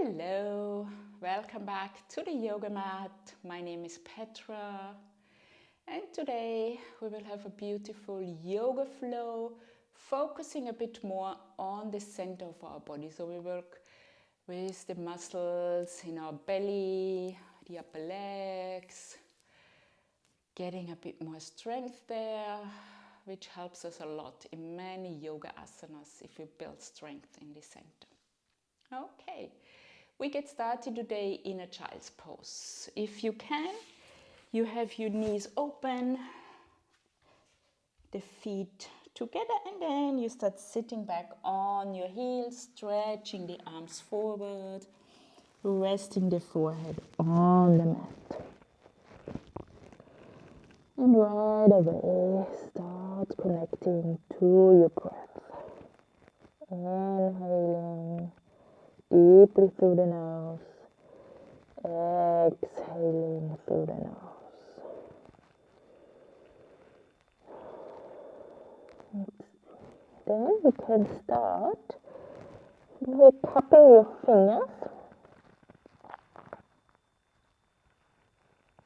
Hello, welcome back to the yoga mat. My name is Petra, and today we will have a beautiful yoga flow, focusing a bit more on the center of our body. So we work with the muscles in our belly, the upper legs, getting a bit more strength there, which helps us a lot in many yoga asanas if we build strength in the center. Okay, we get started today in a child's pose. If you can, you have your knees open, the feet together, and then you start sitting back on your heels, stretching the arms forward, resting the forehead on the mat. And right away, start connecting to your breath. Inhaling deeply through the nose. Exhaling through the nose. Then you can start by cupping your fingers,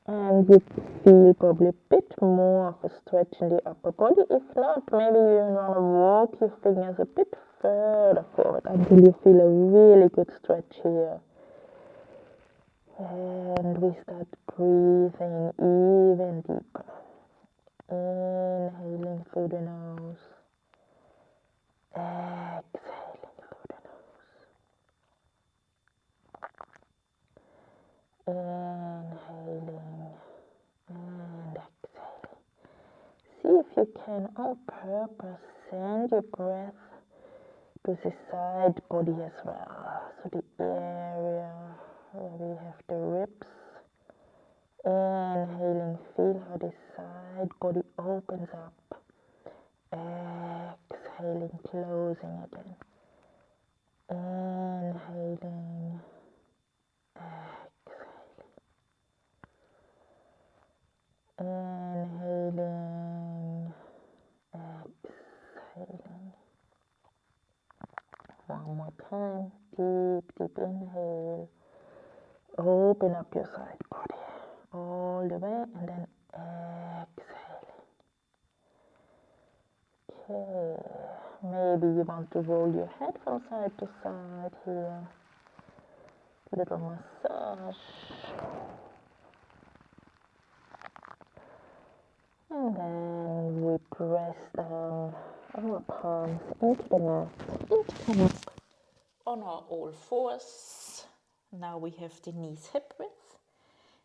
and you feel probably a bit more of a stretch in the upper body. If not, maybe you want to walk your fingers a bit further forward until you feel a really good stretch here. And we start breathing even deeper. Inhaling through the nose. Exhaling through the nose. Inhaling and exhaling. See if you can on purpose send your breath to the side body as well. So the area where we have the ribs. Inhaling, feel how the side body opens up. Exhaling, closing again. Inhaling, exhaling. Inhaling, exhaling. One more time. Deep inhale. Open up your side body all the way, and then exhaling. Okay, maybe you want to roll your head from side to side here. Little massage. And then we press down our palms into the mat and come up on our all fours. Now we have the knees hip width.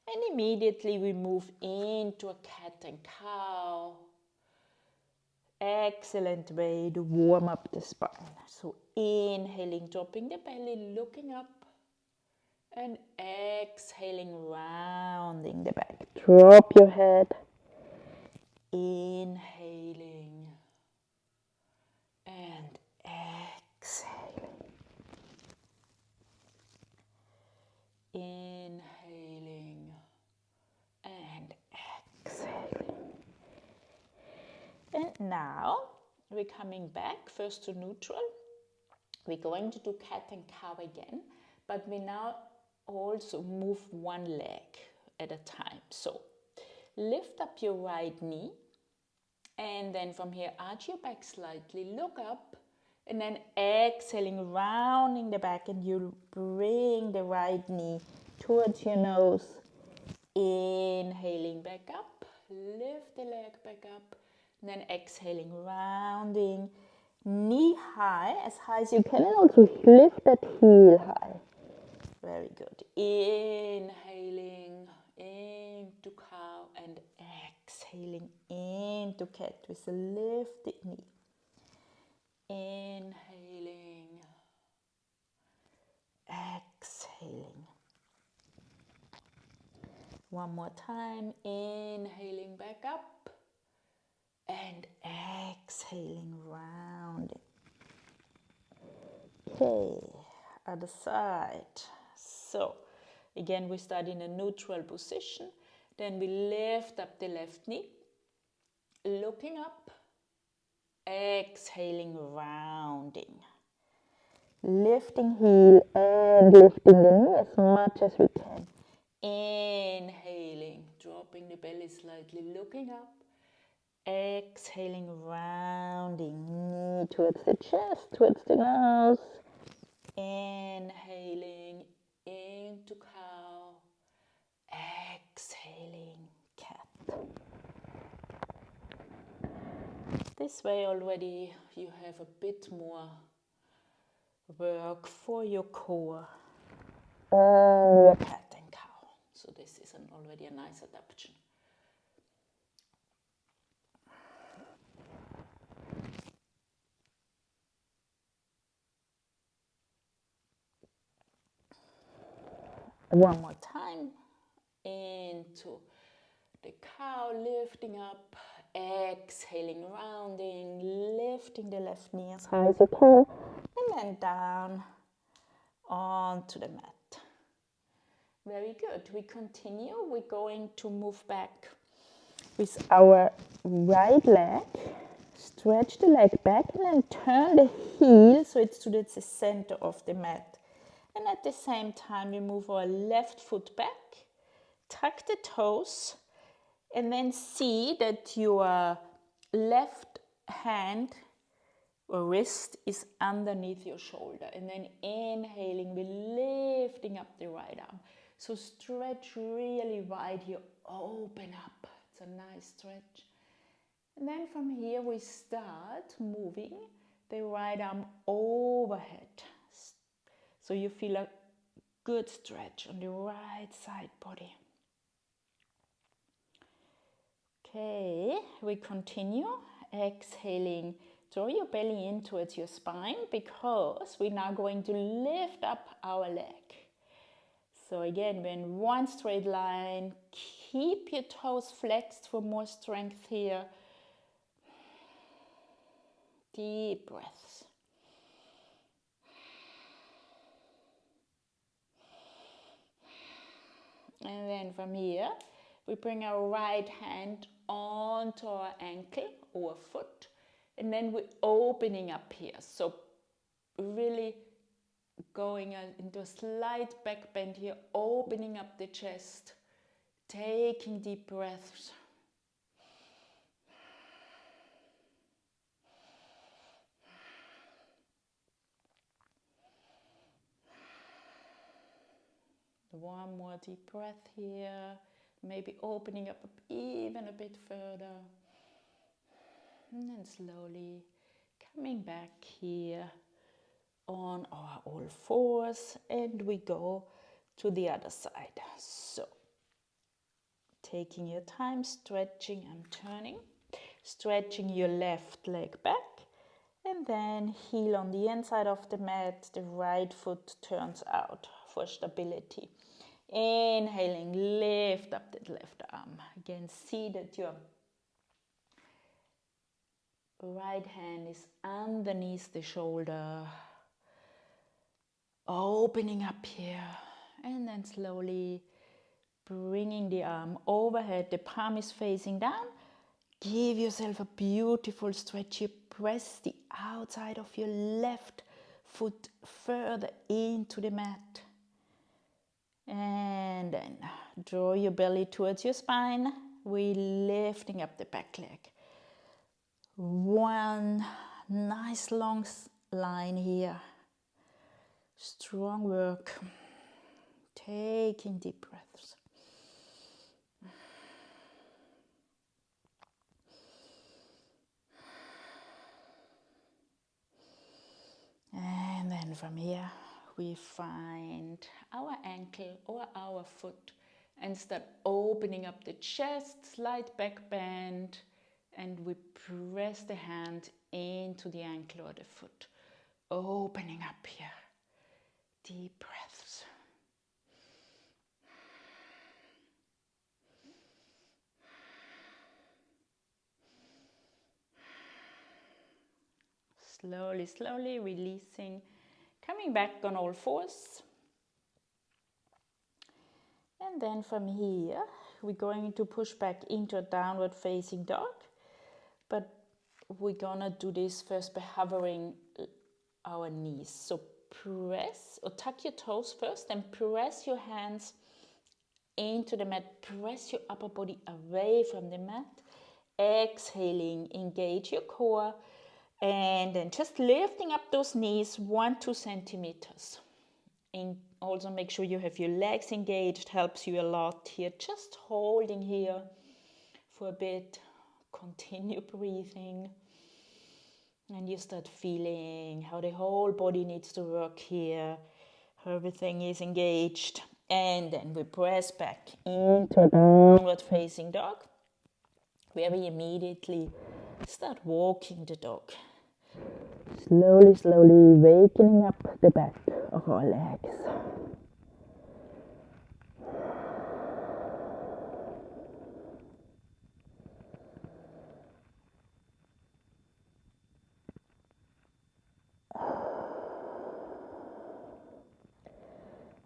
And immediately we move into a cat and cow. Excellent way to warm up the spine. So inhaling, dropping the belly, looking up. And exhaling, rounding the back. Drop your head. Inhaling. And exhaling. Inhaling. And exhaling. And now we're coming back first to neutral. We're going to do cat and cow again, but we now also move one leg at a time. So lift up your right knee, and then from here arch your back slightly, look up, and then exhaling, rounding the back, and you bring the right knee towards your nose. Inhaling back up, lift the leg back up, and then exhaling, rounding, knee high as you can, and also lift that heel high. Very good. Inhaling into cow and exhaling into cat with a lifted knee. Inhaling, exhaling. One more time. Inhaling back up and exhaling, rounding. Okay, other side. So again, we start in a neutral position. Then we lift up the left knee, looking up, exhaling, rounding. Lifting heel and lifting the knee as much as we can. Inhaling, dropping the belly slightly, looking up. Exhaling, rounding, knee towards the chest, towards the nose. Inhaling into cow. Exhaling, cat. This way already you have a bit more work for your core on your cat and cow. So this is already a nice adaptation. One more time. Into the cow, lifting up, exhaling, rounding, lifting the left knee as high as you can, and then down onto the mat. Very good. We continue. We're going to move back with our right leg. Stretch the leg back and then turn the heel so it's to the center of the mat. And at the same time, we move our left foot back, tuck the toes, and then see that your left hand or wrist is underneath your shoulder. And then inhaling, we're lifting up the right arm. So stretch really wide here, open up. It's a nice stretch. And then from here we start moving the right arm overhead. So you feel a good stretch on the right side body. Okay, we continue. Exhaling, draw your belly in towards your spine because we're now going to lift up our leg. So again, we're in one straight line. Keep your toes flexed for more strength here. Deep breaths. And then from here, we bring our right hand onto our ankle or foot. And then we're opening up here. So really going into a slight back bend here, opening up the chest, taking deep breaths. One more deep breath here, maybe opening up even a bit further. And then slowly coming back here on our all fours, and we go to the other side. So taking your time, stretching and turning, stretching your left leg back, and then heel on the inside of the mat, the right foot turns out for stability. Inhaling, lift up that left arm. Again, see that your right hand is underneath the shoulder. Opening up here. And then slowly bringing the arm overhead. The palm is facing down. Give yourself a beautiful stretch. You press the outside of your left foot further into the mat. And then draw your belly towards your spine. We're lifting up the back leg. One nice long line here. Strong work. Taking deep breaths. And then from here, we find our ankle or our foot and start opening up the chest, slight back bend, and we press the hand into the ankle or the foot, opening up here. Deep breaths. Slowly, slowly releasing, coming back on all fours. And then from here, we're going to push back into a downward facing dog. But we're gonna do this first by hovering our knees. So press or tuck your toes first and press your hands into the mat. Press your upper body away from the mat. Exhaling, engage your core, and then just lifting up those knees 1-2 centimeters. And also make sure you have your legs engaged, helps you a lot here. Just holding here for a bit. Continue breathing. And you start feeling how the whole body needs to work here. Everything is engaged. And then we press back into downward facing dog, where we immediately start walking the dog. Slowly, slowly wakening up the back of our legs.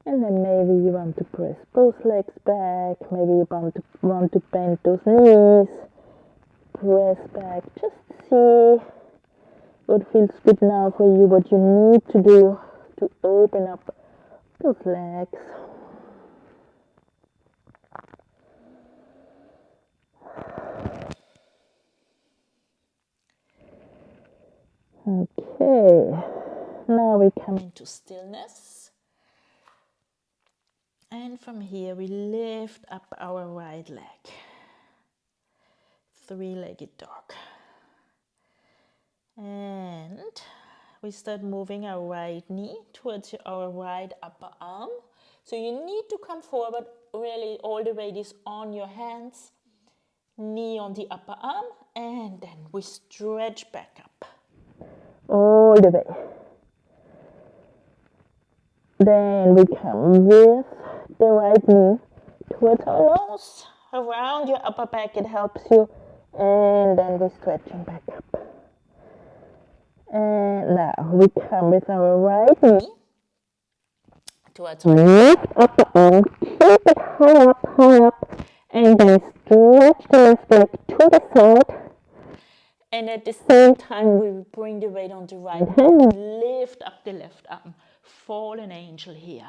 And then maybe you want to press both legs back. Maybe you want to bend those knees. Press back. Just see what feels good now for you, what you need to do to open up those legs. Okay, now we come into stillness. And from here we lift up our right leg. Three-legged dog. And we start moving our right knee towards our right upper arm. So you need to come forward really all the way this on your hands. Knee on the upper arm. And then we stretch back up. All the way. Then we come with the right knee towards our nose. Around your upper back, it helps you. And then we're stretching back up. And now we come with our right knee towards our left upper arm. Keep it high up. And then stretch the left leg to the side. And at the same time, we bring the weight on the right hand and lift up the left arm. Fallen angel here.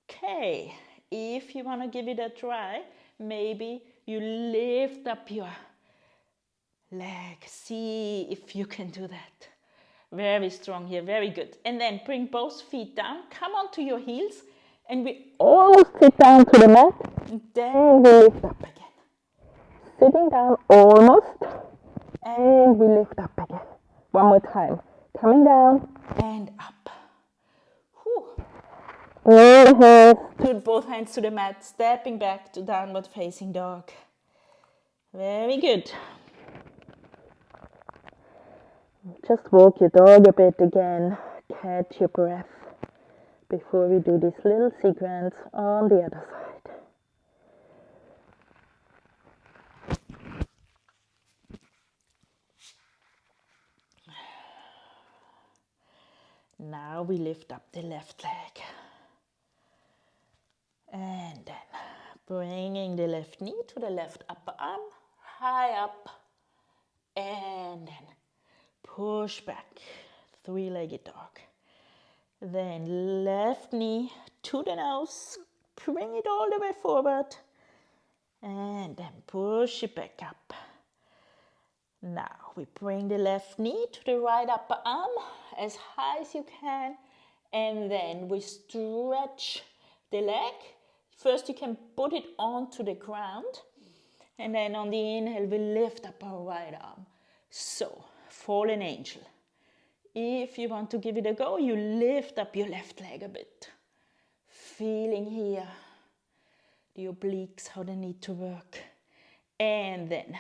Okay, if you want to give it a try, maybe you lift up your leg. See if you can do that. Very strong here, very good. And then bring both feet down, come onto your heels, and we almost sit down to the mat. And then we lift up again. Sitting down almost. And we lift up again. One more time. Coming down and up. Put both hands to the mat, stepping back to downward facing dog. Very good. Just walk your dog a bit again. Catch your breath before we do this little sequence on the other side. Now we lift up the left leg. And then bringing the left knee to the left upper arm, high up. And then push back, three-legged dog. Then left knee to the nose, bring it all the way forward. And then push it back up. Now we bring the left knee to the right upper arm as high as you can. And then we stretch the leg. First you can put it onto the ground. And then on the inhale we lift up our right arm. So, fallen angel. If you want to give it a go, you lift up your left leg a bit. Feeling here the obliques, how they need to work. And then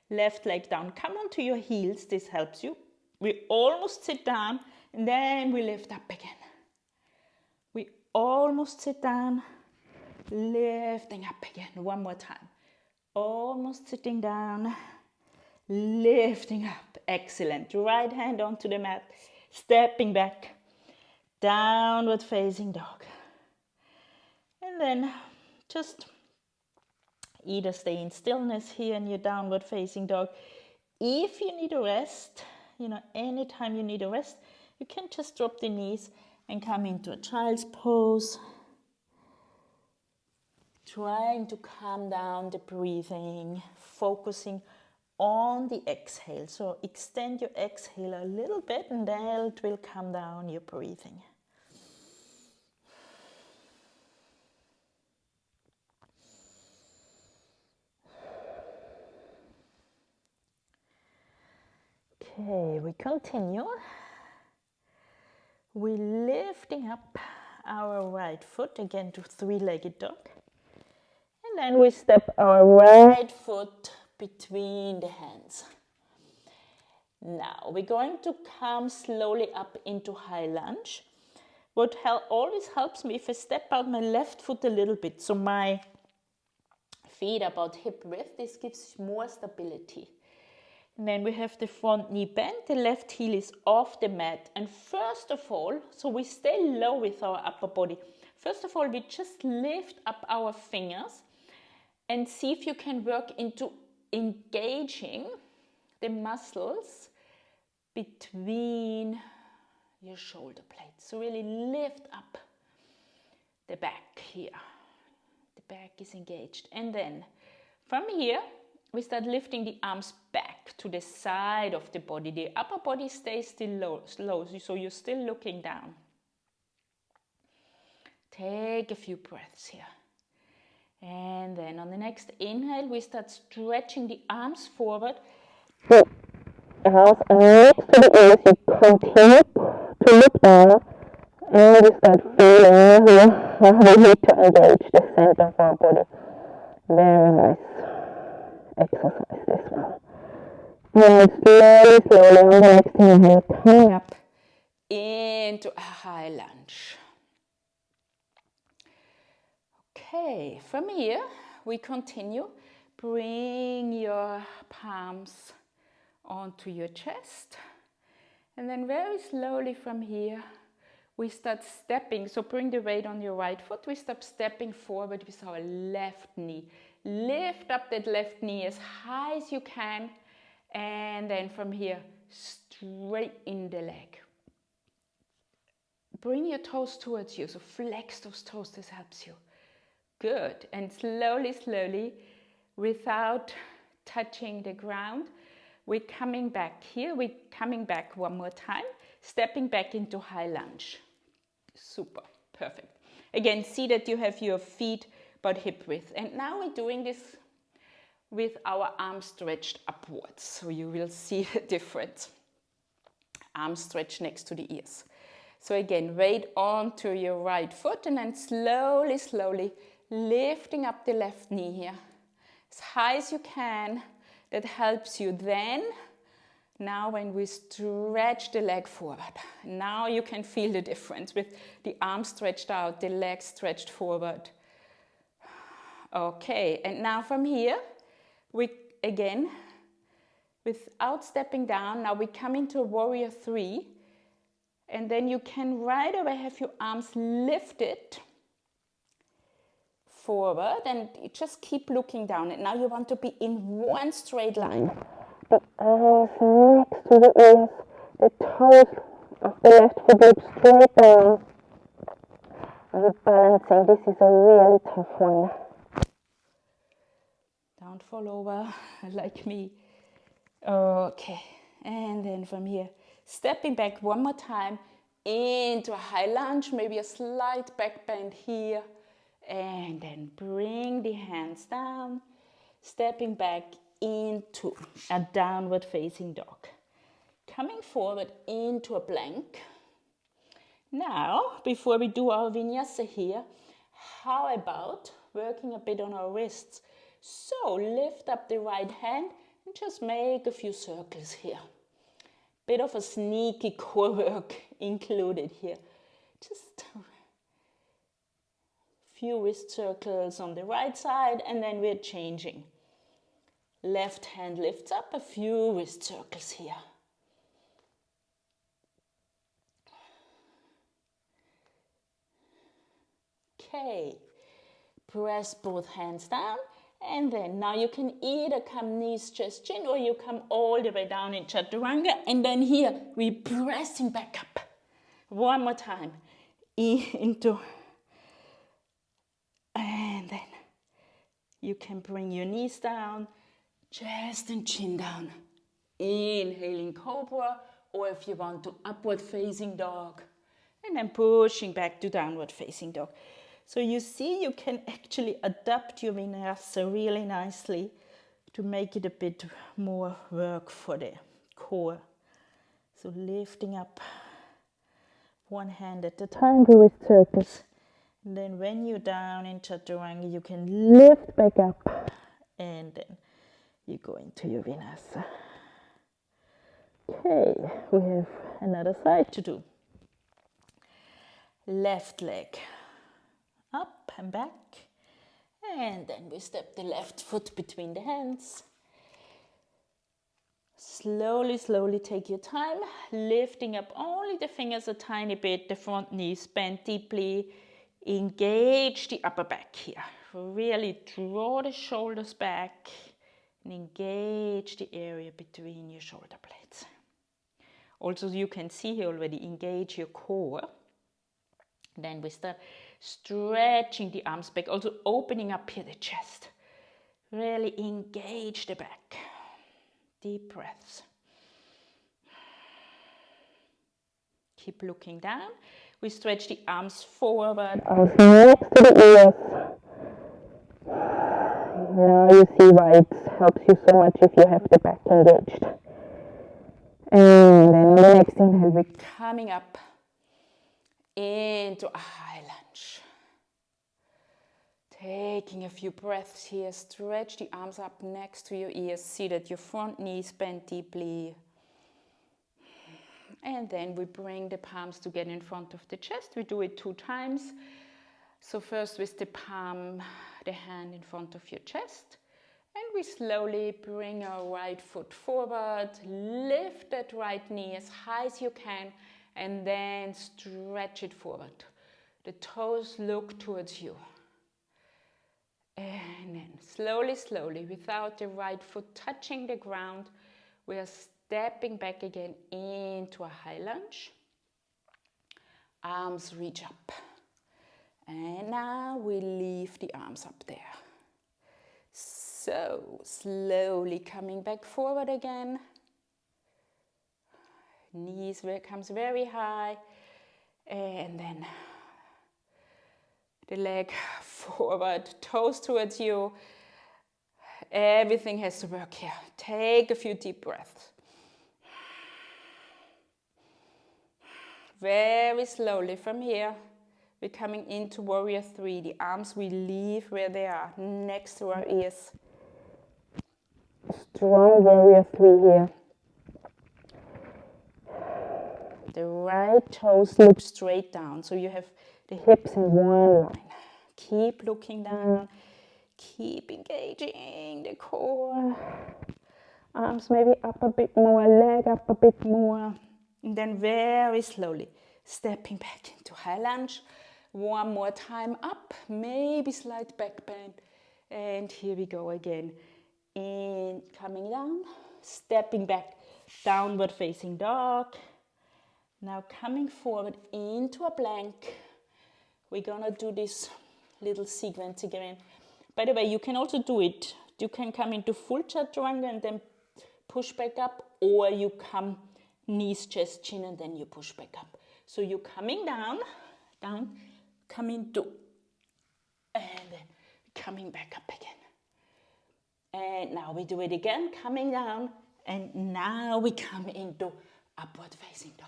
left leg down. Come onto your heels. This helps you. We almost sit down and then we lift up again. We almost sit down, lifting up again. One more time. Almost sitting down, lifting up. Excellent. Right hand onto the mat, stepping back, downward facing dog. And then just either stay in stillness here in your downward facing dog. If you need a rest, anytime you need a rest, You can just drop the knees and come into a child's pose. Trying to calm down the breathing, focusing on the exhale. So extend your exhale a little bit and that will calm down your breathing. Okay, we continue. We're lifting up our right foot again to three-legged dog. And then we step our right foot between the hands. Now we're going to come slowly up into high lunge. What always helps me if I step out my left foot a little bit, so my feet about hip width, this gives more stability. And then we have the front knee bent, the left heel is off the mat. And first of all, so we stay low with our upper body. First of all, we just lift up our fingers and see if you can work into engaging the muscles between your shoulder blades. So really lift up the back here. The back is engaged. And then from here, we start lifting the arms back to the side of the body. The upper body stays still low, so you're still looking down. Take a few breaths here. And then on the next inhale, we start stretching the arms forward. Arms next to the ears, you continue to look down. And we start feeling here how we need to engage the center of our body. Very nice exercise this one. And slowly on the next inhale, coming up into a high lunge. Okay, from here we continue. Bring your palms onto your chest. And then very slowly from here, we start stepping. So bring the weight on your right foot. We start stepping forward with our left knee. Lift up that left knee as high as you can. And then from here, straighten the leg. Bring your toes towards you. So flex those toes. This helps you. Good. And slowly, slowly, without touching the ground, we're coming back here. We're coming back one more time. Stepping back into high lunge. Super. Perfect. Again, see that you have your feet about hip width. And now we're doing this with our arms stretched upwards. So you will see the difference. Arms stretched next to the ears. So again, weight onto your right foot and then slowly, slowly lifting up the left knee here. As high as you can. That helps you then. Now when we stretch the leg forward, now you can feel the difference with the arms stretched out, the legs stretched forward. Okay, and now from here, we again, without stepping down, now we come into a warrior 3. And then you can right away have your arms lifted forward and just keep looking down. And now you want to be in one straight line. The arms next to the ears, the toes of the left foot look straight down. You're balancing. This is a really tough one. Don't fall over like me. Okay, and then from here, stepping back one more time into a high lunge, maybe a slight back bend here. And then bring the hands down, stepping back into a downward facing dog. Coming forward into a plank. Now, before we do our vinyasa here, how about working a bit on our wrists? So lift up the right hand and just make a few circles here. Bit of a sneaky core work included here. Just few wrist circles on the right side and then we're changing. Left hand lifts up, a few wrist circles here. Okay, press both hands down and then now you can either come knees, chest, chin or you come all the way down in Chaturanga and then here we're pressing back up. One more time. Into. And then you can bring your knees down, chest and chin down. Inhaling cobra, or if you want to, upward facing dog. And then pushing back to downward facing dog. So you see, you can actually adapt your vinyasa really nicely to make it a bit more work for the core. So lifting up one hand at a time, go with circles. And then when you're down in Chaturanga, you can lift back up and then you go into your vinyasa. Okay, we have another side to do. Left leg up and back. And then we step the left foot between the hands. Slowly, slowly take your time, lifting up only the fingers a tiny bit, the front knees bend deeply. Engage the upper back here. Really draw the shoulders back and engage the area between your shoulder blades. Also, you can see here already, engage your core. Then we start stretching the arms back, also opening up here the chest. Really engage the back. Deep breaths. Keep looking down. We stretch the arms forward. Arms next to the ears. Now you see why it helps you so much if you have the back engaged. And then on the next inhale, we're coming up into a high lunge. Taking a few breaths here, stretch the arms up next to your ears, see that your front knees bend deeply. And then we bring the palms together in front of the chest. We do it 2 times. So first with the palm, the hand in front of your chest. And we slowly bring our right foot forward, lift that right knee as high as you can, and then stretch it forward. The toes look towards you. And then slowly, slowly, without the right foot touching the ground, we are stepping back again into a high lunge. Arms reach up. And now we leave the arms up there. So slowly coming back forward again. Knees comes very high. And then the leg forward, toes towards you. Everything has to work here. Take a few deep breaths. Very slowly from here, we're coming into Warrior 3. The arms we leave where they are, next to our ears. Strong Warrior 3 here. The right toes look straight down, so you have the hips in one line. Keep looking down, keep engaging the core. Arms maybe up a bit more, leg up a bit more. And then very slowly stepping back into high lunge. One more time up, maybe slight back bend. And here we go again. In, coming down, stepping back, downward facing dog. Now coming forward into a plank. We're gonna do this little sequence again. By the way, you can also do it. You can come into full chaturanga and then push back up, or you come knees, chest, chin, and then you push back up. So you're coming down, coming to, and then coming back up again. And now we do it again, coming down, and now we come into upward facing dog.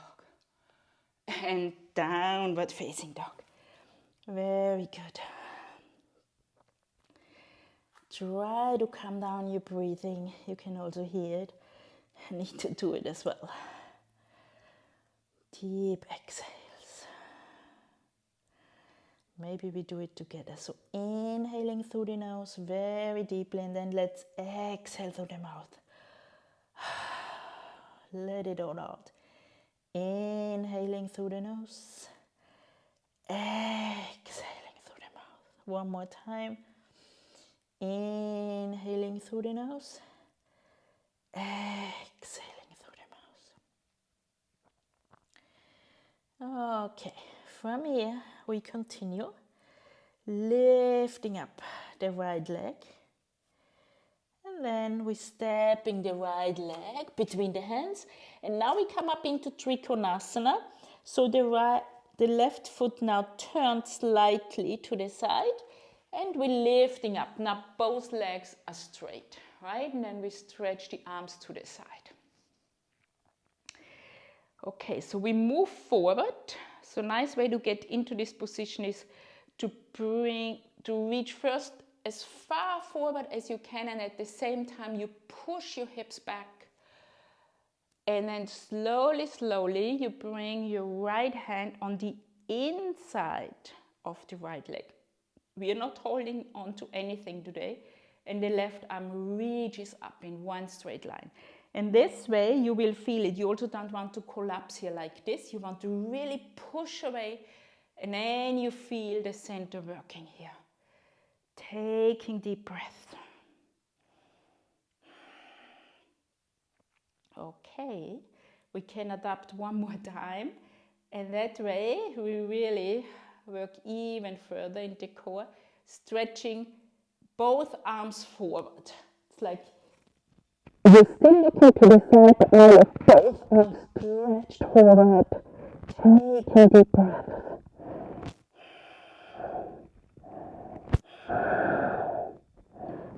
And downward facing dog. Very good. Try to calm down your breathing. You can also hear it. I need to do it as well. Deep exhales. Maybe we do it together. So inhaling through the nose very deeply, and then let's exhale through the mouth. Let it all out. Inhaling through the nose. Exhaling through the mouth. One more time. Inhaling through the nose. Exhaling through the Okay, from here we continue lifting up the right leg, and then we stepping the right leg between the hands, and now we come up into Trikonasana. So the left foot now turns slightly to the side, and we're lifting up. Now both legs are straight, right? And then we stretch the arms to the side. Okay, so we move forward. So nice way to get into this position is to reach first as far forward as you can, and at the same time you push your hips back. And then slowly you bring your right hand on the inside of the right leg. We are not holding on to anything today, and the left arm reaches up in one straight line. And this way you will feel it. You also don't want to collapse here like this. You want to really push away, and then you feel the center working here. Taking deep breath. Okay, we can adapt one more time, and that way we really work even further in the core, stretching both arms forward. It's like you're still looking to the side, but now with both arms stretched forward. Take a deep breath.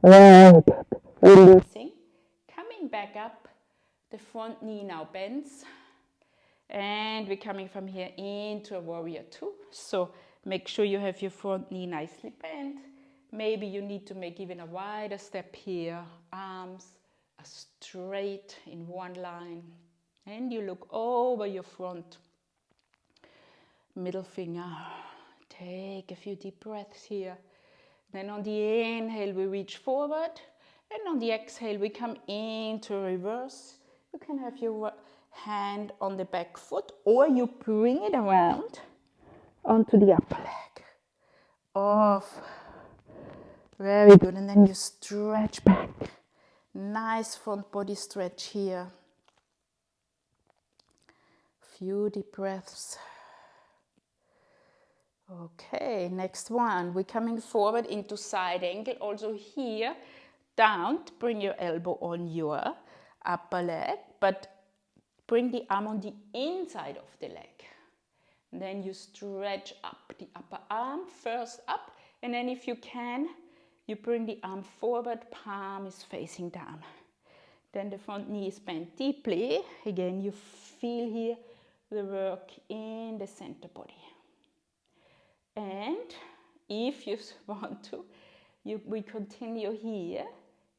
Very good. Releasing. Coming back up. The front knee now bends. And we're coming from here into a warrior two. So make sure you have your front knee nicely bent. Maybe you need to make even a wider step here. Arms are straight in one line. And you look over your front. Middle finger. Take a few deep breaths here. Then on the inhale, we reach forward. And on the exhale, we come into reverse. You can have your hand on the back foot, or you bring it around onto the upper leg. Off. Very good. And then you stretch back. Nice front body stretch here. Few deep breaths. Okay, next one. We're coming forward into side angle. Also here, don't bring your elbow on your upper leg, but bring the arm on the inside of the leg. And then you stretch up the upper arm, first up, and then if you can, you bring the arm forward, palm is facing down. Then the front knee is bent deeply. Again, you feel here the work in the center body. And if you want to, we continue here.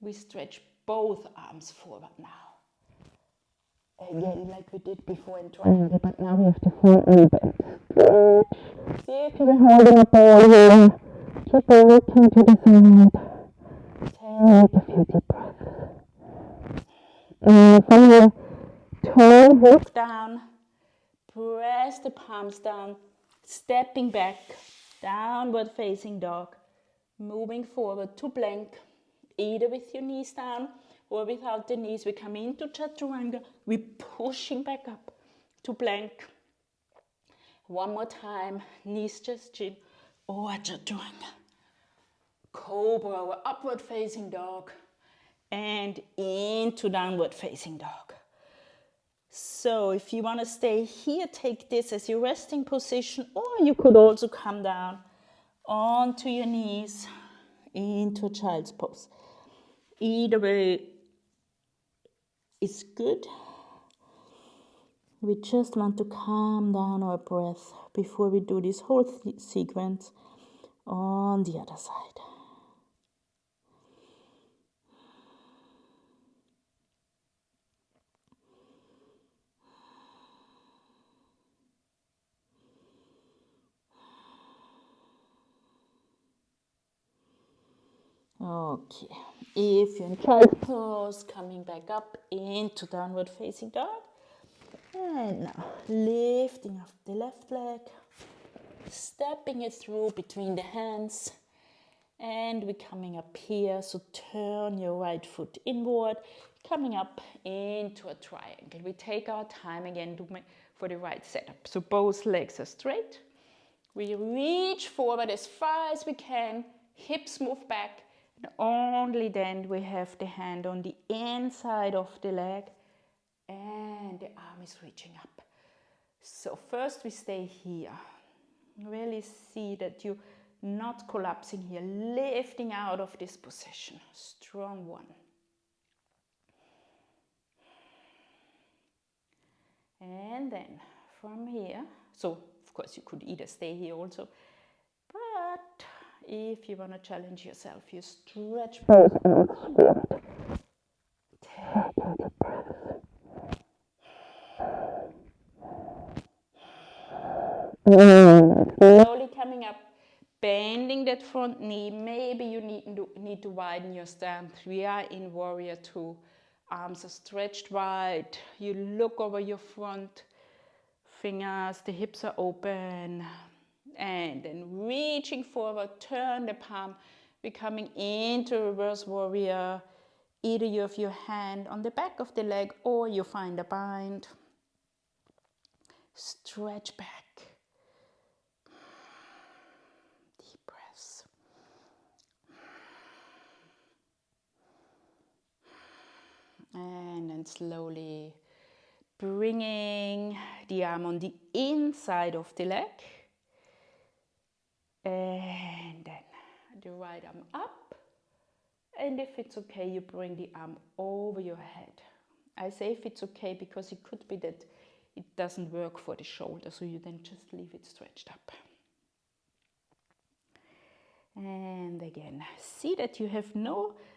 We stretch both arms forward now. Again, like we did before in triangle, but now we have the front knee bent. Stretch. See if you're holding a ball here. Keep looking to the side. Take a few deep breaths. And from here, toe hook down. Press the palms down. Stepping back, downward facing dog, moving forward to plank, either with your knees down or without the knees. We come into chaturanga, we're pushing back up to plank. One more time, knees just chin, or chaturanga. Cobra or upward facing dog, and into downward facing dog. So if you want to stay here, take this as your resting position, or you could also come down onto your knees into child's pose. Either way is good. We just want to calm down our breath before we do this whole sequence on the other side. Okay, if you're in child's pose, coming back up into downward facing dog. And now lifting up the left leg, stepping it through between the hands. And we're coming up here, so turn your right foot inward, coming up into a triangle. We take our time again for for the right setup. So both legs are straight. We reach forward as far as we can, hips move back, and only then we have the hand on the inside of the leg and the arm is reaching up. So first we stay here. Really see that you're not collapsing here, lifting out of this position. Strong one. And then from here, so of course you could either stay here also, but if you want to challenge yourself, you stretch both arms forward. Take a deep breath. Slowly coming up, bending that front knee. Maybe you need to widen your stance. We are in warrior two. Arms are stretched wide. You look over your front fingers, the hips are open. And then reaching forward, turn the palm. We're coming into reverse warrior. Either you have your hand on the back of the leg or you find a bind. Stretch back. Deep breaths. And then slowly bringing the arm on the inside of the leg. And then the right arm up. And if it's okay, you bring the arm over your head. I say if it's okay because it could be that it doesn't work for the shoulder, so you then just leave it stretched up. And again, see that you have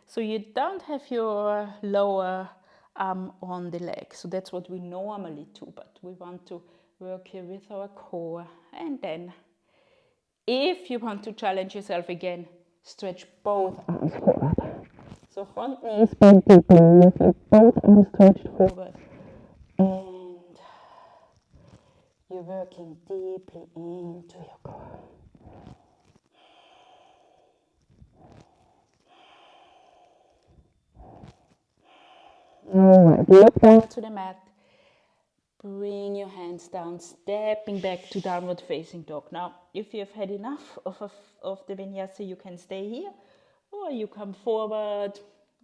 so you don't have your lower arm on the leg. So that's what we normally do, but we want to work here with our core. And then, if you want to challenge yourself again, stretch both arms forward. So front knees bend deeply, you feel both arms stretched forward. And you're working deeply into your core. Alright, look down to the mat. Bring your hands down, stepping back to downward facing dog. Now, if you have had enough of the vinyasa, you can stay here. Or you come forward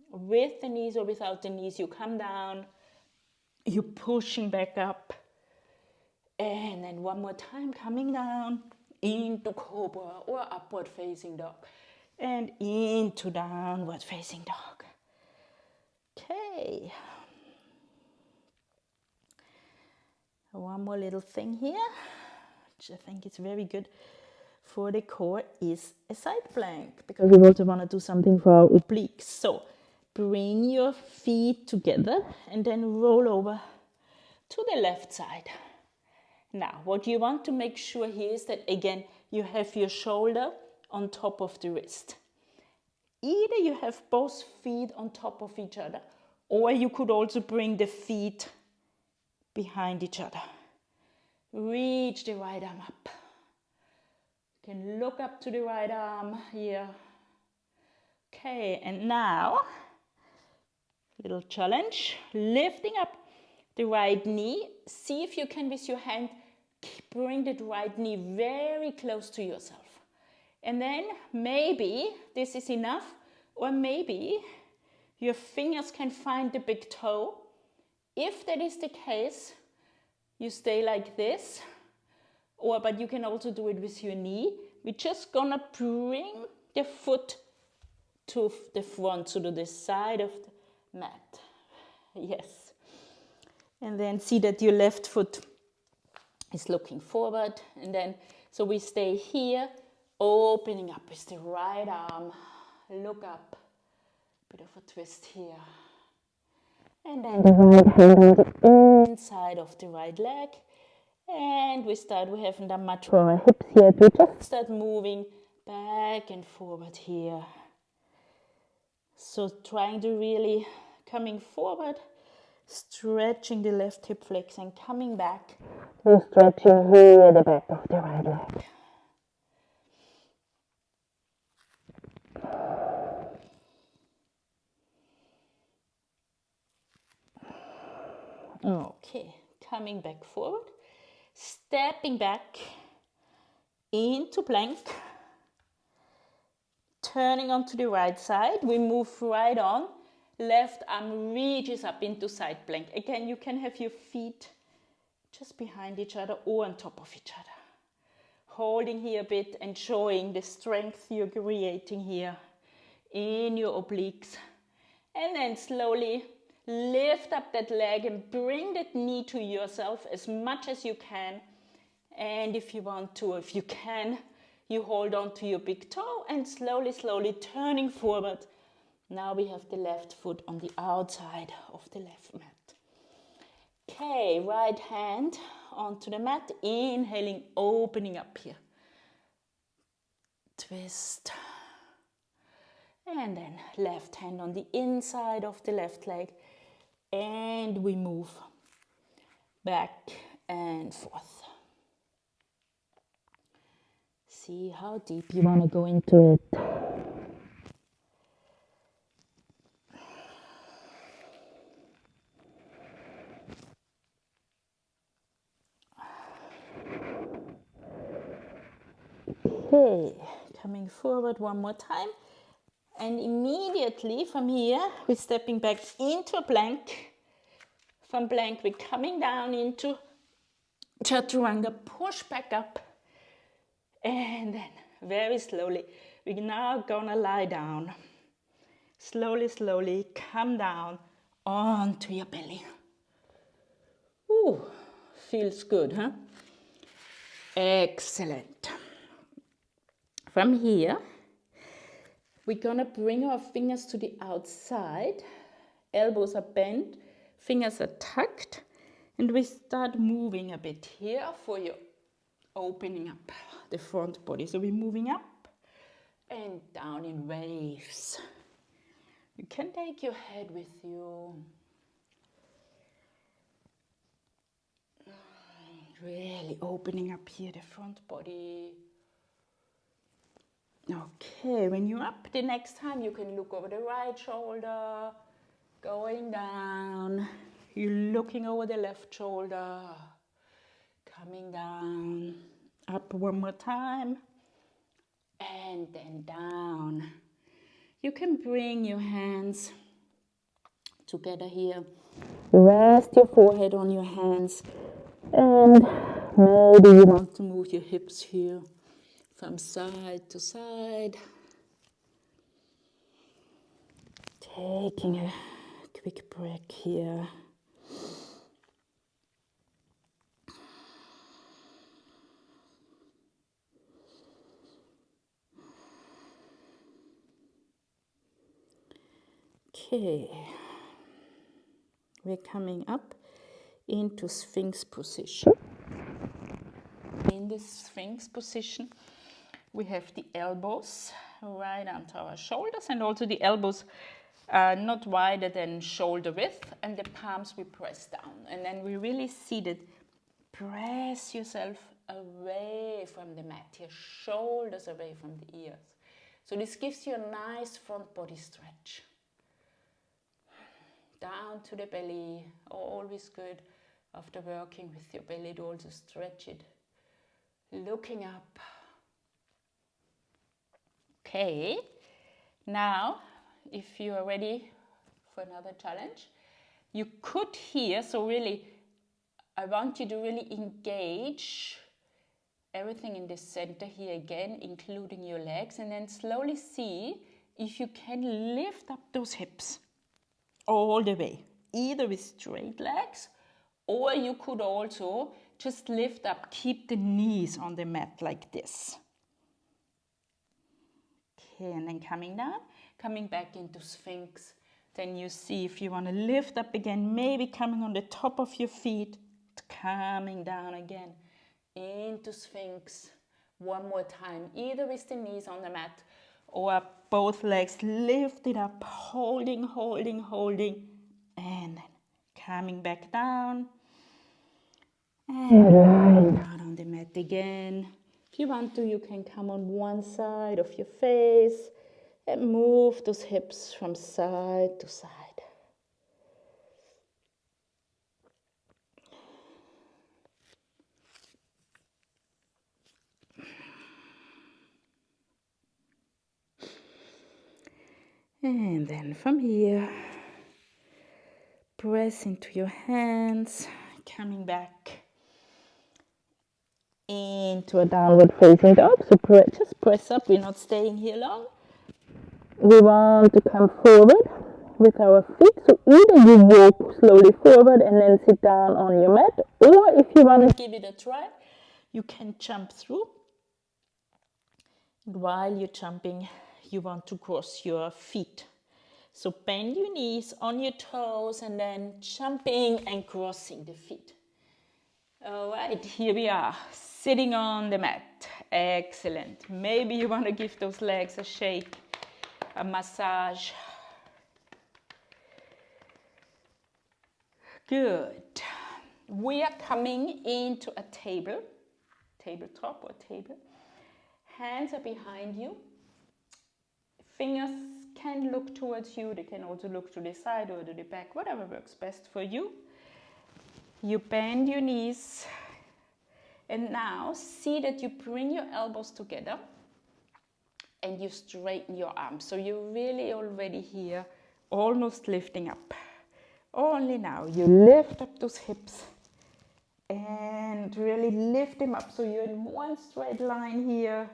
with the knees or without the knees. You come down. You're pushing back up. And then one more time, coming down into cobra or upward facing dog. And into downward facing dog. Okay. One more little thing here, which I think is very good for the core, is a side plank, because we also want to do something for our obliques. So bring your feet together and then roll over to the left side. Now, what you want to make sure here is that, again, you have your shoulder on top of the wrist. Either you have both feet on top of each other, or you could also bring the feet behind each other. Reach the right arm up. You can look up to the right arm here. Okay, and now, little challenge, lifting up the right knee. See if you can, with your hand, bring that right knee very close to yourself. And then maybe this is enough, or maybe your fingers can find the big toe. If that is the case, you stay like this, but you can also do it with your knee. We're just gonna bring the foot to the front, so to the side of the mat. Yes. And then see that your left foot is looking forward. And then, so we stay here, opening up with the right arm. Look up. Bit of a twist here. And then the right hand on the inside of the right leg. And we haven't done much for our hips yet. We just start moving back and forward here. So trying to really coming forward, stretching the left hip flex and coming back. So stretching here at the back of the right leg. Okay, coming back forward. Stepping back into plank. Turning onto the right side, we move right on. Left arm reaches up into side plank. Again, you can have your feet just behind each other or on top of each other. Holding here a bit and showing the strength you're creating here in your obliques. And then slowly lift up that leg and bring that knee to yourself as much as you can. And if you want to, if you can, you hold on to your big toe and slowly, slowly turning forward. Now we have the left foot on the outside of the left mat. Okay, right hand onto the mat. Inhaling, opening up here. Twist. And then left hand on the inside of the left leg. And we move back and forth. See how deep you want to go into it. Okay, coming forward one more time. And immediately from here, we're stepping back into a plank. From plank, we're coming down into Chaturanga, push back up. And then very slowly, we're now gonna lie down. Slowly, slowly come down onto your belly. Ooh, feels good, huh? Excellent. From here, we're gonna bring our fingers to the outside. Elbows are bent, fingers are tucked. And we start moving a bit here for your opening up the front body. So we're moving up and down in waves. You can take your head with you. Really opening up here the front body. Okay, when you're up, the next time you can look over the right shoulder, going down. You're looking over the left shoulder, coming down, up one more time, and then down. You can bring your hands together here. Rest your forehead on your hands. And maybe you want to move your hips here from side to side. Taking a quick break here. Okay. We're coming up into Sphinx position. In this Sphinx position, we have the elbows right onto our shoulders, and also the elbows are not wider than shoulder width, and the palms we press down. And then we really seated. Press yourself away from the mat, your shoulders away from the ears. So this gives you a nice front body stretch. Down to the belly, always good after working with your belly to also stretch it. Looking up. Okay, now if you are ready for another challenge, you could here, so really I want you to really engage everything in the center here again, including your legs, and then slowly see if you can lift up those hips all the way, either with straight legs, or you could also just lift up, keep the knees on the mat like this. Okay, and then coming down, coming back into Sphinx. Then you see if you want to lift up again, maybe coming on the top of your feet, coming down again into Sphinx. One more time, either with the knees on the mat or both legs lifted up, holding, holding, holding, and then coming back down and lying down on the mat again. If you want to, you can come on one side of your face and move those hips from side to side. And then from here, press into your hands, coming back into a downward facing dog. So just press up, we're not staying here long. We want to come forward with our feet. So either you walk slowly forward and then sit down on your mat, or if you want to give it a try, you can jump through. And while you're jumping, you want to cross your feet. So bend your knees on your toes and then jumping and crossing the feet. All right, here we are, sitting on the mat. Excellent. Maybe you want to give those legs a shake, a massage. Good. We are coming into a tabletop or table. Hands are behind you. Fingers can look towards you. They can also look to the side or to the back, whatever works best for you. You bend your knees. And now see that you bring your elbows together and you straighten your arms. So you're really already here, almost lifting up. Only now you lift up those hips and really lift them up so you're in one straight line here.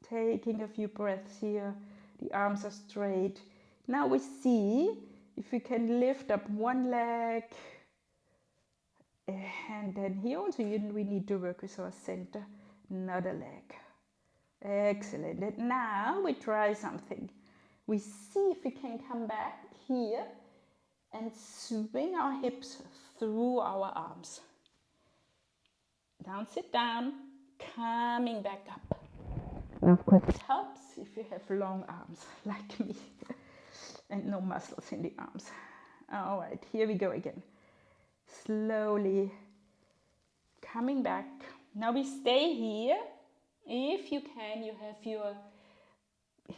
Taking a few breaths here. The arms are straight. Now we see if we can lift up one leg. And then here also we need to work with our center. Another leg. Excellent. And now we try something. We see if we can come back here and swing our hips through our arms. Down, sit down, coming back up. And of course it helps if you have long arms like me and no muscles in the arms. All right, here we go again. Slowly coming back. Now we stay here. If you can, you have your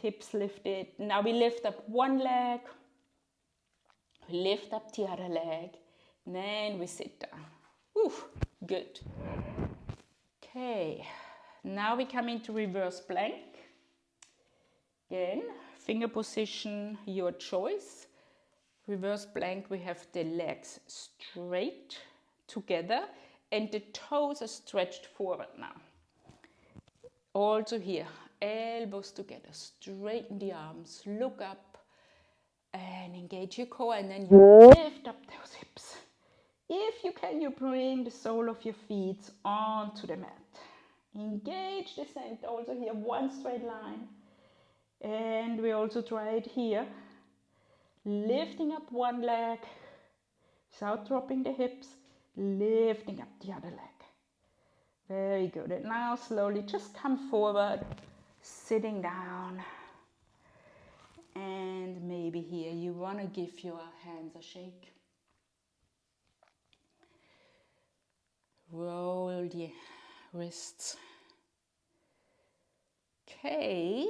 hips lifted. Now we lift up one leg. Lift up the other leg. And then we sit down. Whew, good. Okay. Now we come into reverse plank. Again, finger position, your choice. Reverse plank, we have the legs straight together and the toes are stretched forward now. Also here, elbows together, straighten the arms, look up and engage your core and then you lift up those hips. If you can, you bring the sole of your feet onto the mat. Engage the center, also here, one straight line. And we also try it here. Lifting up one leg without dropping the hips, lifting up the other leg. Very good. And now slowly just come forward, sitting down. And maybe here you want to give your hands a shake. Roll the wrists. Okay.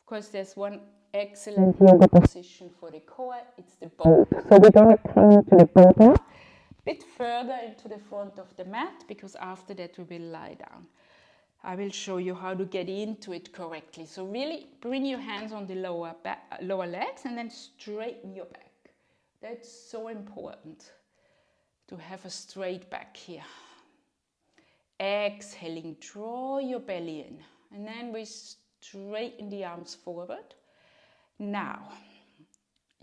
Of course, there's one excellent yoga position for the core. It's the boat. So we're going to come to the boat now. A bit further into the front of the mat because after that we will lie down. I will show you how to get into it correctly. So really bring your hands on the lower legs and then straighten your back. That's so important to have a straight back here. Exhaling, draw your belly in. And then we straighten the arms forward. Now,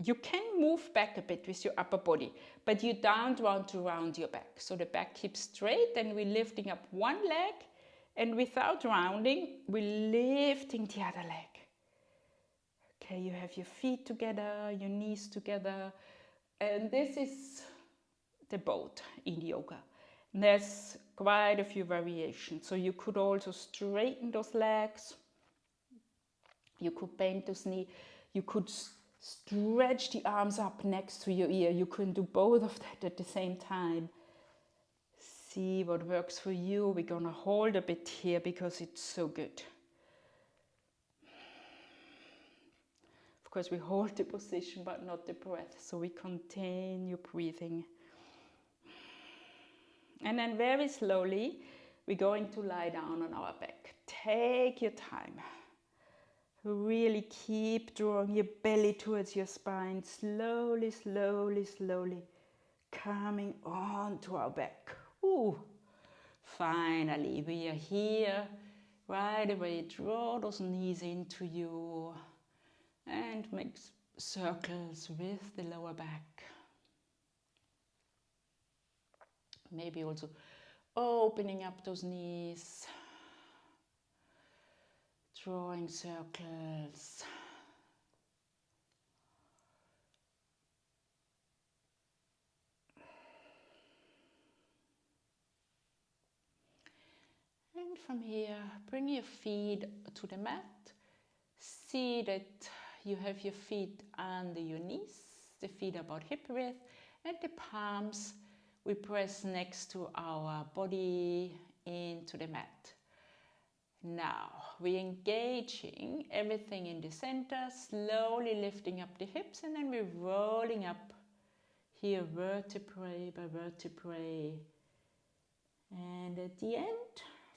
you can move back a bit with your upper body, but you don't want to round your back. So the back keeps straight, then we're lifting up one leg, and without rounding, we're lifting the other leg. Okay, you have your feet together, your knees together, and this is the boat in yoga. And there's quite a few variations. So you could also straighten those legs. You could bend those knees. You could stretch the arms up next to your ear. You can do both of that at the same time. See what works for you. We're going to hold a bit here because it's so good. Of course, we hold the position, but not the breath. So we continue breathing. And then very slowly, we're going to lie down on our back. Take your time. Really keep drawing your belly towards your spine, slowly, slowly, slowly, coming onto our back. Ooh. Finally, we are here. Right away, draw those knees into you and make circles with the lower back. Maybe also opening up those knees, drawing circles. And from here, bring your feet to the mat. See that you have your feet under your knees, the feet about hip width, and the palms we press next to our body into the mat. Now we're engaging everything in the center, slowly lifting up the hips, and then we're rolling up here vertebrae by vertebrae. And at the end,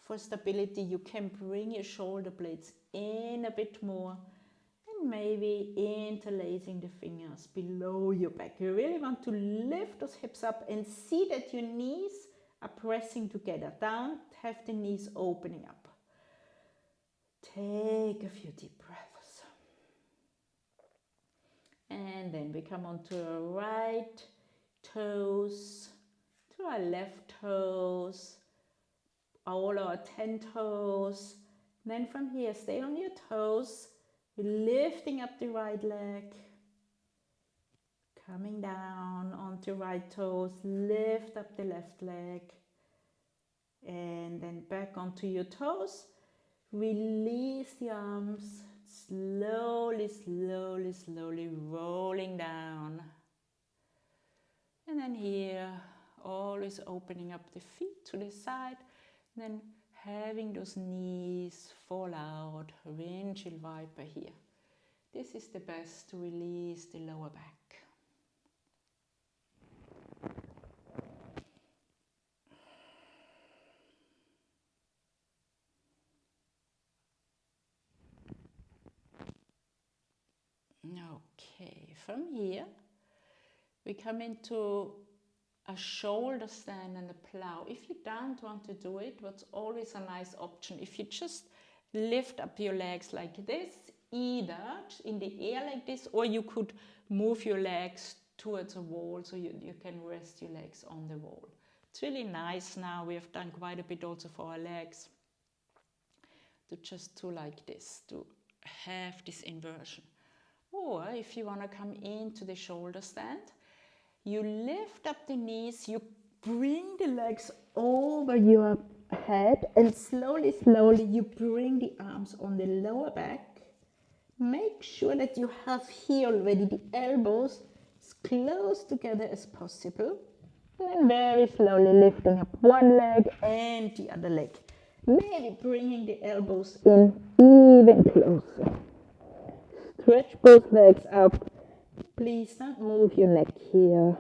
for stability, you can bring your shoulder blades in a bit more and maybe interlacing the fingers below your back. You really want to lift those hips up and see that your knees are pressing together. Don't have the knees opening up. Take a few deep breaths. And then we come onto our right toes, to our left toes, all our 10 toes. And then from here, stay on your toes, lifting up the right leg, coming down onto right toes, lift up the left leg, and then back onto your toes. Release the arms, slowly, slowly, slowly rolling down. And then here, always opening up the feet to the side, then having those knees fall out, windshield wiper here. This is the best to release the lower back. Okay, from here we come into a shoulder stand and a plow. If you don't want to do it, what's always a nice option, if you just lift up your legs like this, either in the air like this, or you could move your legs towards a wall so you can rest your legs on the wall. It's really nice now. We have done quite a bit also for our legs to like this, to have this inversion. Or if you want to come into the shoulder stand, you lift up the knees, you bring the legs over your head, and slowly, slowly you bring the arms on the lower back. Make sure that you have here already the elbows as close together as possible. And very slowly lifting up one leg and the other leg. Maybe bringing the elbows in even closer. Stretch both legs up. Please don't move your neck here.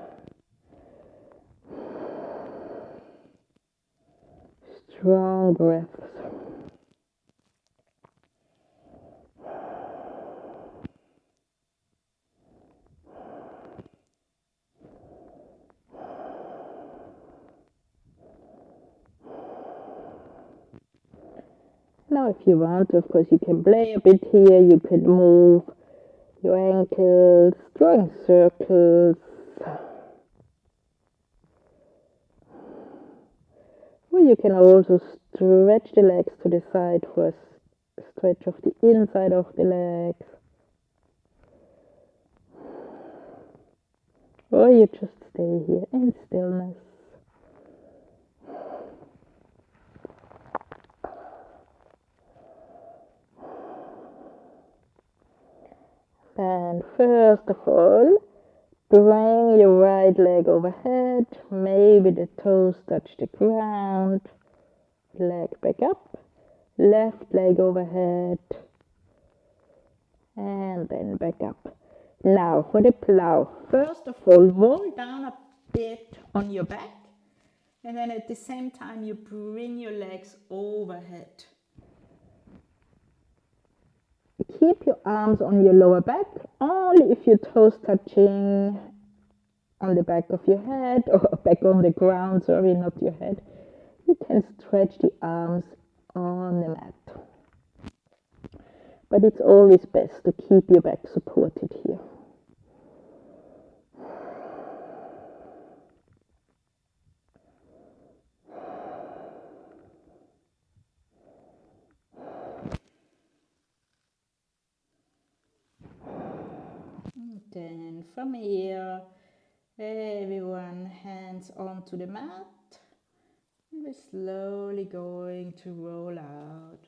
Strong breaths. Now if you want, of course, you can play a bit here. You can move your ankles, drawing circles. Or you can also stretch the legs to the side for a stretch of the inside of the legs. Or you just stay here in stillness. And first of all, bring your right leg overhead, maybe the toes touch the ground, leg back up, left leg overhead, and then back up. Now for the plow, first of all, roll down a bit on your back, and then at the same time you bring your legs overhead. Keep arms on your lower back, only if your toes touching on the back of your head or back on the ground, sorry, not your head. You can stretch the arms on the mat. But it's always best to keep your back supported here. Then from here, everyone hands onto the mat. We're slowly going to roll out.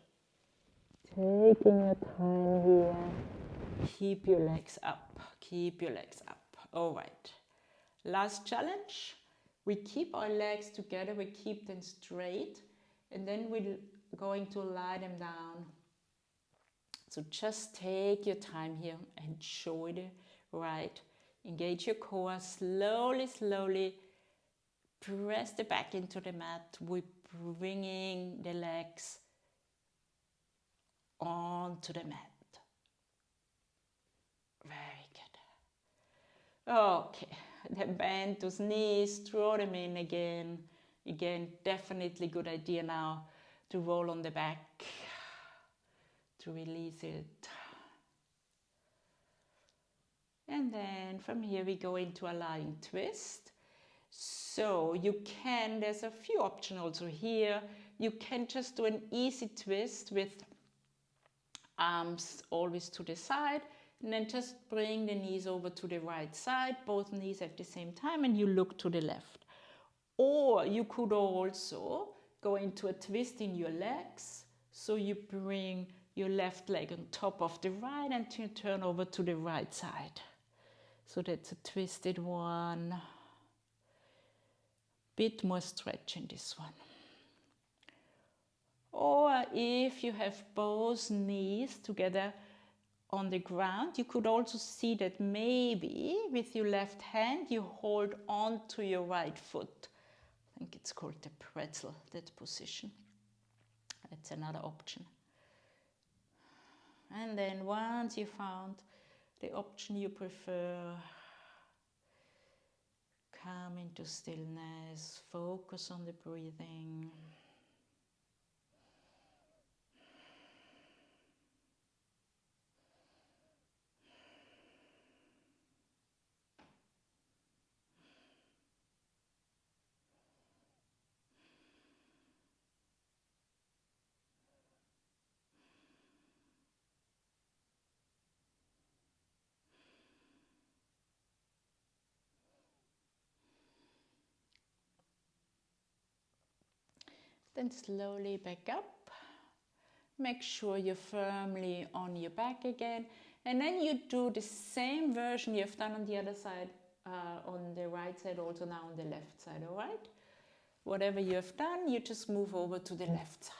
Taking your time here. Keep your legs up. Keep your legs up. All right. Last challenge. We keep our legs together. We keep them straight. And then we're going to lie them down. So just take your time here. Enjoy the ride. Engage your core. Slowly, slowly press the back into the mat. We're bringing the legs onto the mat. Very good. Okay, then bend those knees, draw them in again. Again, definitely good idea now to roll on the back, to release it. And then from here we go into a lying twist. So you can, there's a few options also here. You can just do an easy twist with arms always to the side, and then just bring the knees over to the right side, both knees at the same time, and you look to the left. Or you could also go into a twist in your legs, so you bring your left leg on top of the right and you turn over to the right side. So that's a twisted one. Bit more stretch in this one. Or if you have both knees together on the ground, you could also see that maybe with your left hand you hold on to your right foot. I think it's called the pretzel, that position. That's another option. And then once you found the option you prefer, come into stillness, focus on the breathing. Then slowly back up. Make sure you're firmly on your back again. And then you do the same version you've done on the other side, on the right side, also now on the left side, all right? Whatever you have done, you just move over to the left side.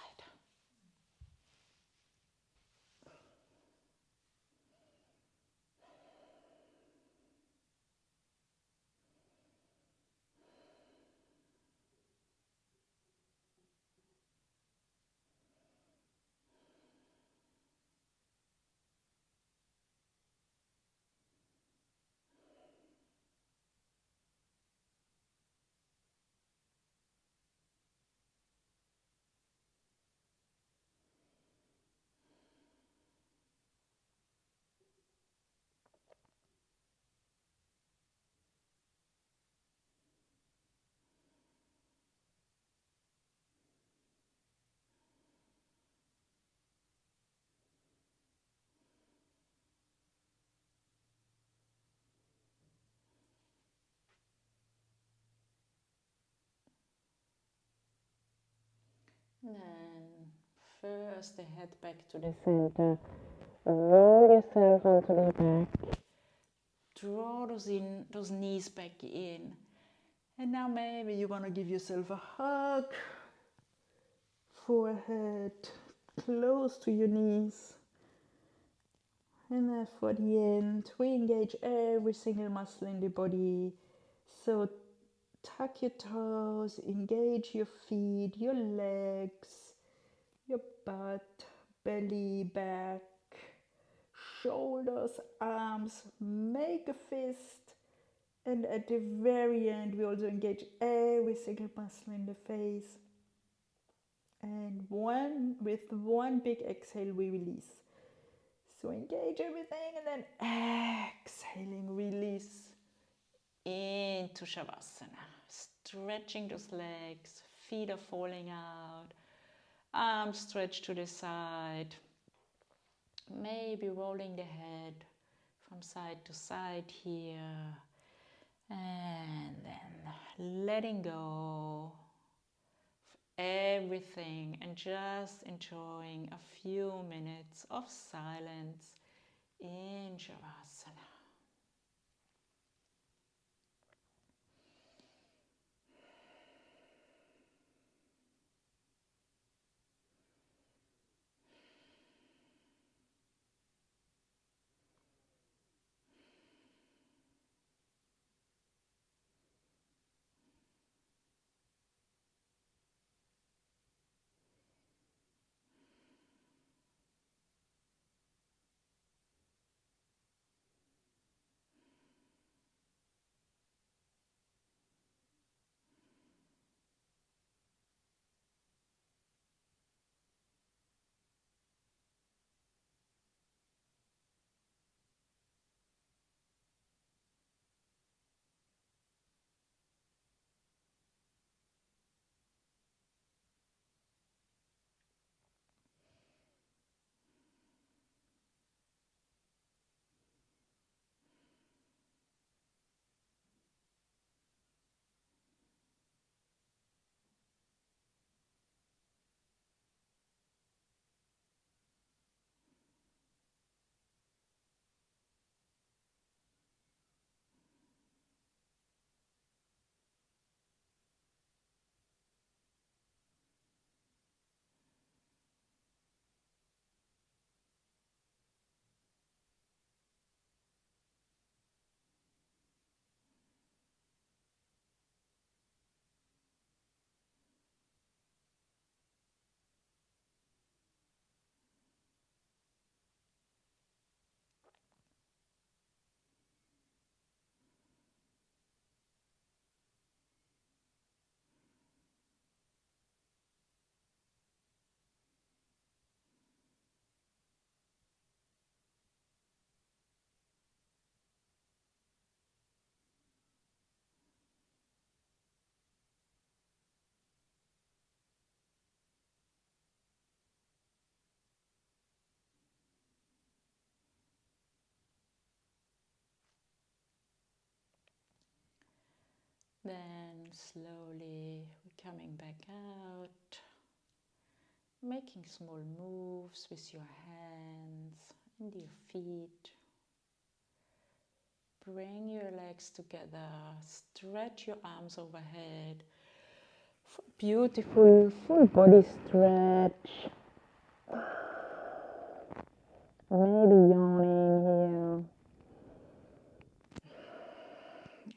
Then first the head back to the center. Roll yourself onto the back. Draw those knees back in. And now maybe you want to give yourself a hug. Forehead close to your knees. And then for the end, we engage every single muscle in the body. So tuck your toes, engage your feet, your legs, your butt, belly, back, shoulders, arms, make a fist. And at the very end, we also engage every single muscle in the face. And with one big exhale, we release. So engage everything and then exhaling, release into Shavasana. Stretching those legs, feet are falling out, arms stretched to the side. Maybe rolling the head from side to side here. And then letting go of everything and just enjoying a few minutes of silence in Shavasana. Then slowly we're coming back out, making small moves with your hands and your feet. Bring your legs together, stretch your arms overhead. Beautiful full body stretch. Maybe yawning here.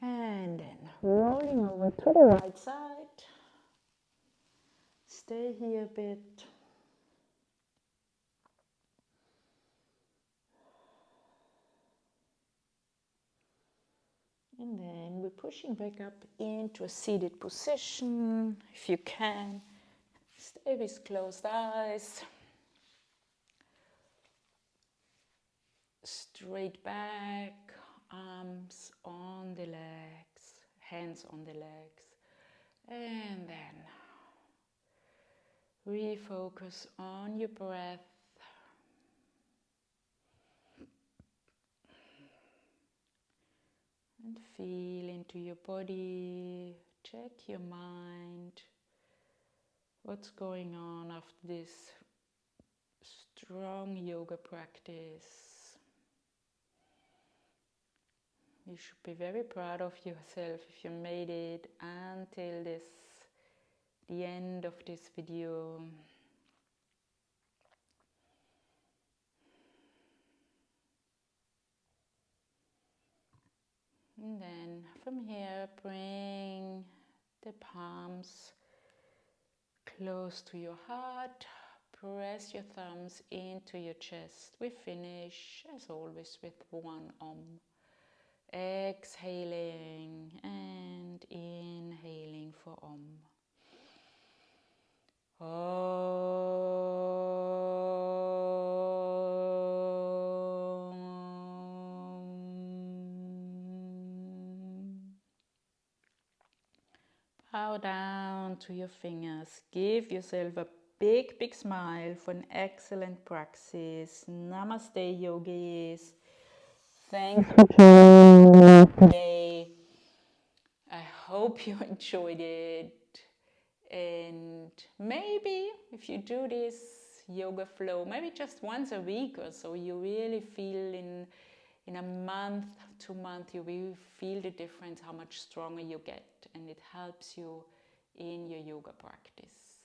And then rolling over to the right side. Stay here a bit. And then we're pushing back up into a seated position. If you can, stay with closed eyes. Straight back, arms on the legs, hands on the legs. And then refocus on your breath. And feel into your body, check your mind, what's going on after this strong yoga practice. You should be very proud of yourself if you made it until the end of this video. And then from here, bring the palms close to your heart. Press your thumbs into your chest. We finish, as always, with one Om. Exhaling and inhaling for Om. Bow down to your fingers. Give yourself a big, big smile for an excellent practice. Namaste, yogis. Thanks for joining me today. I hope you enjoyed it. And maybe if you do this yoga flow, maybe just once a week or so, you really feel in a month, 2 months, you will feel the difference, how much stronger you get, and it helps you in your yoga practice.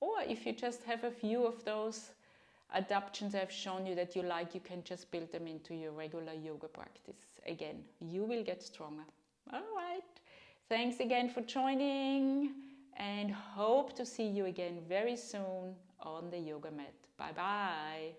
Or if you just have a few of those adaptations I've shown you that you like, you can just build them into your regular yoga practice. Again, you will get stronger. All right. Thanks again for joining, and hope to see you again very soon on the yoga mat. Bye bye.